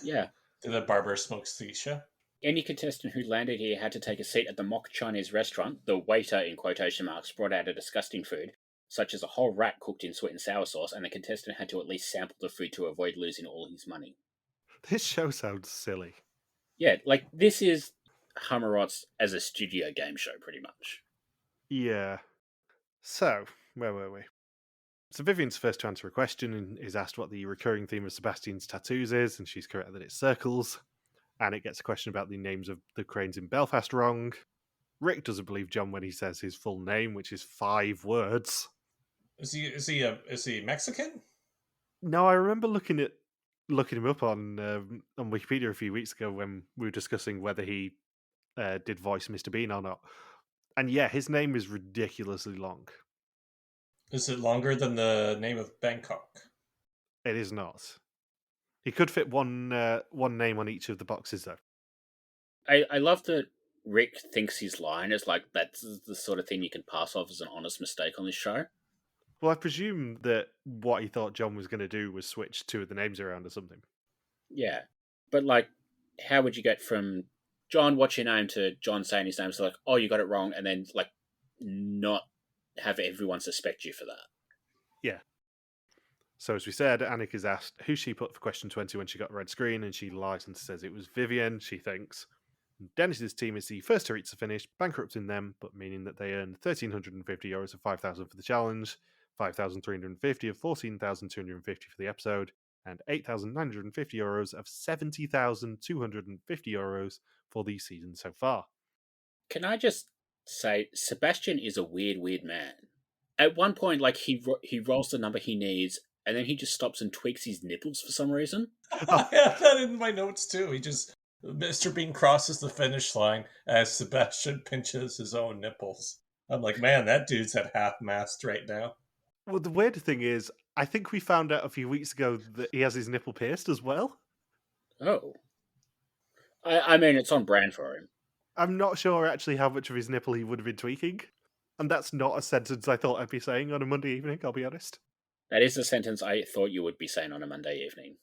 Yeah. Did the barber smoke shisha? Any contestant who landed here had to take a seat at the mock Chinese restaurant. The waiter, in quotation marks, brought out a disgusting food, such as a whole rat cooked in sweet and sour sauce, and the contestant had to at least sample the food to avoid losing all his money. This show sounds silly. Yeah, like this is Hummerots as a studio game show, pretty much. Yeah. So, where were we? So Vivian's first to answer a question and is asked what the recurring theme of Sebastian's tattoos is, and she's correct that it's circles. And it gets a question about the names of the cranes in Belfast wrong. Rick doesn't believe John when he says his full name, which is 5 words. Is he Mexican? No, I remember looking him up on Wikipedia a few weeks ago when we were discussing whether he did voice Mr. Bean or not. And yeah, his name is ridiculously long. Is it longer than the name of Bangkok? It is not. He could fit one name on each of the boxes, though. I love that Rick thinks his line is like that's the sort of thing you can pass off as an honest mistake on this show. Well, I presume that what he thought John was going to do was switch 2 of the names around or something. Yeah. But, like, how would you get from John, what's your name, to John saying his name, so like, oh, you got it wrong, and then, like, not have everyone suspect you for that? Yeah. So, as we said, Anik is asked who she put for question 20 when she got the red screen, and she lies and says it was Vivian, she thinks. Dennis's team is the first to reach the finish, bankrupting them, but meaning that they earn €1,350 of 5,000 for the challenge, 5,350 of 14,250 for the episode, and €8,950 of 70,250 euros for the season so far. Can I just say, Sebastian is a weird, weird man. At one point, like, he rolls the number he needs, and then he just stops and tweaks his nipples for some reason. I have that in my notes too. Mr. Bean crosses the finish line as Sebastian pinches his own nipples. I'm like, man, that dude's at half-mast right now. Well, the weird thing is, I think we found out a few weeks ago that he has his nipple pierced as well. Oh. I mean, it's on brand for him. I'm not sure actually how much of his nipple he would have been tweaking. And that's not a sentence I thought I'd be saying on a Monday evening, I'll be honest. That is a sentence I thought you would be saying on a Monday evening.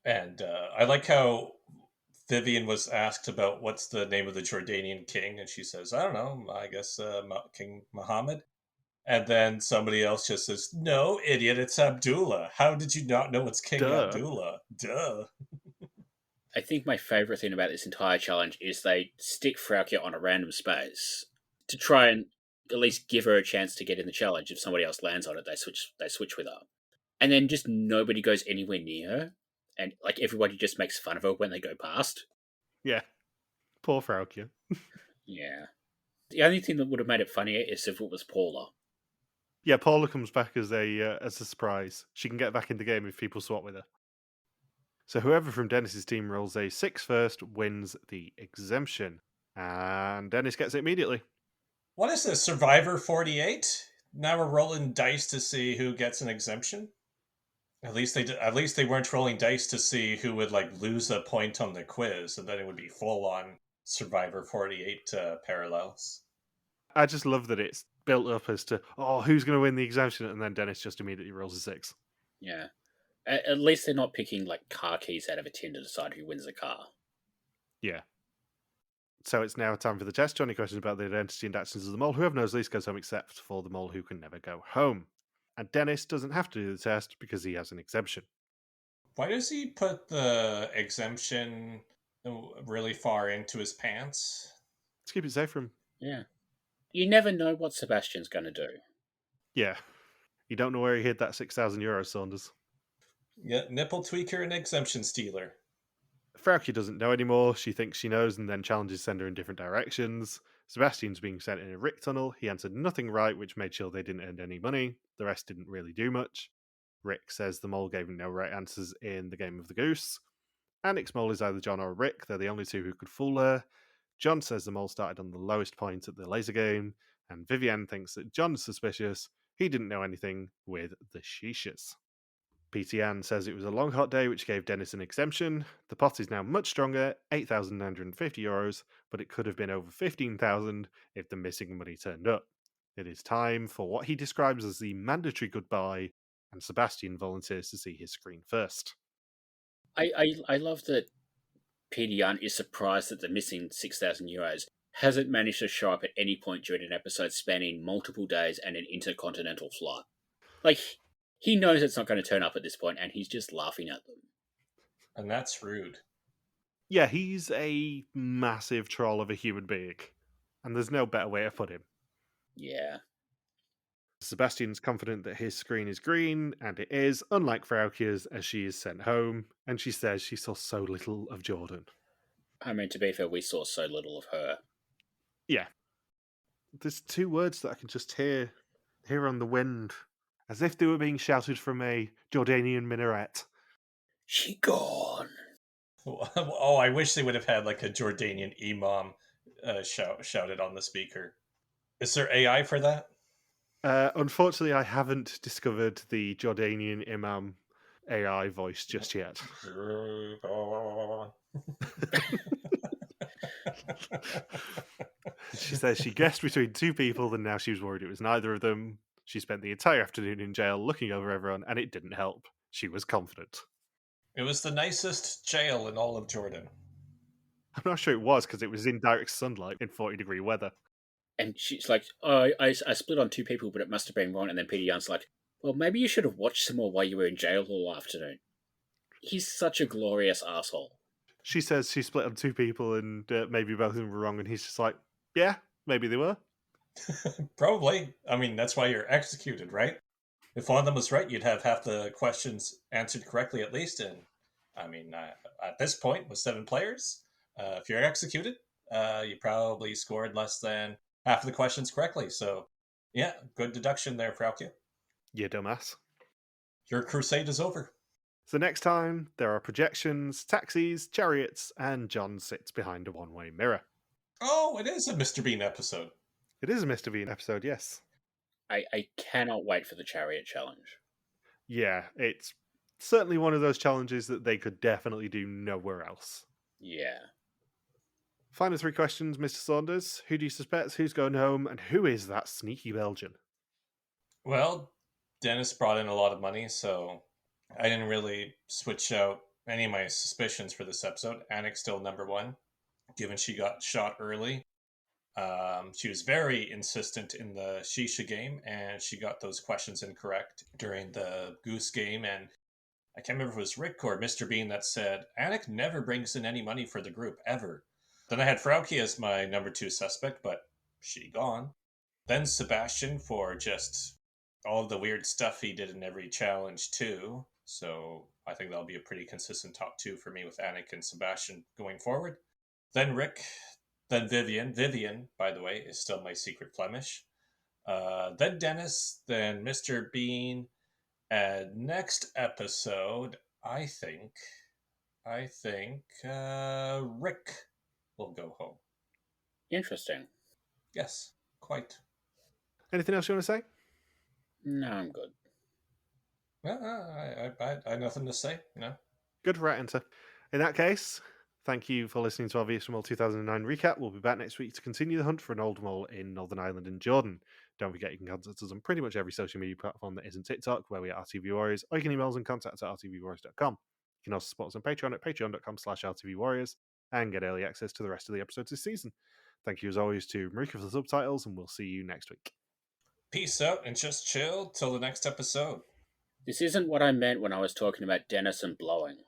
And I like how Vivian was asked about what's the name of the Jordanian king, and she says, I don't know, I guess King Muhammad. And then somebody else just says, no, idiot, it's Abdullah. How did you not know it's King Abdullah? Duh. I think my favourite thing about this entire challenge is they stick Froukje on a random space to try and at least give her a chance to get in the challenge. If somebody else lands on it, they switch with her. And then just nobody goes anywhere near her. And like everybody just makes fun of her when they go past. Yeah. Poor Froukje. Yeah. The only thing that would have made it funnier is if it was Paula. Yeah, Paula comes back as a surprise. She can get back in the game if people swap with her. So whoever from Dennis's team rolls a 6 first wins the exemption. And Dennis gets it immediately. What is this, Survivor 48? Now we're rolling dice to see who gets an exemption? At least they weren't rolling dice to see who would like lose a point on the quiz, and then it would be full on Survivor 48 parallels. I just love that it's built up as to, who's going to win the exemption? And then Dennis just immediately rolls a 6. Yeah. At least they're not picking like car keys out of a tin to decide who wins the car. Yeah. So it's now time for the test. Johnny questions about the identity and actions of the mole. Whoever knows least goes home except for the mole who can never go home. And Dennis doesn't have to do the test because he has an exemption. Why does he put the exemption really far into his pants? Let's keep it safe from him. Yeah. You never know what Sebastian's going to do. Yeah. You don't know where he hid that €6,000, Saunders. Yeah, nipple tweaker and exemption stealer. Froukje doesn't know anymore. She thinks she knows and then challenges send her in different directions. Sebastian's being sent in a Rick tunnel. He answered nothing right, which made sure they didn't earn any money. The rest didn't really do much. Rick says the mole gave him no right answers in the game of the goose. Anik's mole is either John or Rick. They're the only two who could fool her. John says the mole started on the lowest point at the laser game. And Vivienne thinks that John's suspicious. He didn't know anything with the shishas. Pieter Jan says it was a long hot day which gave Dennis an exemption. The pot is now much stronger, €8,950, but it could have been over 15,000 if the missing money turned up. It is time for what he describes as the mandatory goodbye, and Sebastian volunteers to see his screen first. I love that Pieter Jan is surprised that the missing €6,000 hasn't managed to show up at any point during an episode spanning multiple days and an intercontinental flight. Like, he knows it's not going to turn up at this point, and he's just laughing at them. And that's rude. Yeah, he's a massive troll of a human being, and there's no better way to put him. Yeah. Sebastian's confident that his screen is green, and it is, unlike Froukje's, as she is sent home, and she says she saw so little of Jordan. I mean, to be fair, we saw so little of her. Yeah. There's 2 words that I can just hear on the wind, as if they were being shouted from a Jordanian minaret. She gone. Oh, I wish they would have had like a Jordanian imam shouted on the speaker. Is there AI for that? Unfortunately, I haven't discovered the Jordanian imam AI voice just yet. She says she guessed between 2 people and now she was worried it was neither of them. She spent the entire afternoon in jail looking over everyone and it didn't help. She was confident. It was the nicest jail in all of Jordan. I'm not sure it was because it was in direct sunlight in 40-degree weather. And she's like, oh, I split on 2 people, but it must have been wrong. And then Pieter Jan's like, well, maybe you should have watched some more while you were in jail all afternoon. He's such a glorious asshole. She says she split on 2 people and maybe both of them were wrong, and he's just like, yeah, maybe they were. Probably. I mean, that's why you're executed, right? If one of them was right, you'd have half the questions answered correctly at least. And I mean, at this point, with 7 players, if you're executed, you probably scored less than half of the questions correctly. So, yeah, good deduction there, Froukje. You dumbass. Your crusade is over. So next time, there are projections, taxis, chariots, and John sits behind a one-way mirror. Oh, it is a Mr. Bean episode. It is a Mr. Bean episode, yes. I cannot wait for the chariot challenge. Yeah, it's certainly one of those challenges that they could definitely do nowhere else. Yeah. Final 3 questions, Mr. Saunders. Who do you suspect? Who's going home? And who is that sneaky Belgian? Well, Dennis brought in a lot of money, so I didn't really switch out any of my suspicions for this episode. Anik's still number 1, given she got shot early. She was very insistent in the shisha game, and she got those questions incorrect during the goose game. And I can't remember if it was Rick or Mr. Bean that said, Anik never brings in any money for the group, ever. Then I had Froukje as my number 2 suspect, but she gone. Then Sebastian for just all of the weird stuff he did in every challenge too. So I think that'll be a pretty consistent top 2 for me with Anik and Sebastian going forward. then Rick, then Vivian. Vivian, by the way, is still my secret Flemish. Then Dennis, then Mr. Bean, and next episode, I think Rick will go home. Interesting. Yes, quite. Anything else you want to say? No, I'm good. I have nothing to say. No. Good, right answer. In that case, thank you for listening to our VS Mole 2009 recap. We'll be back next week to continue the hunt for an old mole in Northern Ireland and Jordan. Don't forget you can contact us on pretty much every social media platform that isn't TikTok, where we are RTV Warriors, or you can email us and contact us at rtvwarriors.com. You can also support us on Patreon at patreon.com/rtvwarriors and get early access to the rest of the episodes this season. Thank you as always to Marika for the subtitles, and we'll see you next week. Peace out and just chill till the next episode. This isn't what I meant when I was talking about Dennis and blowing.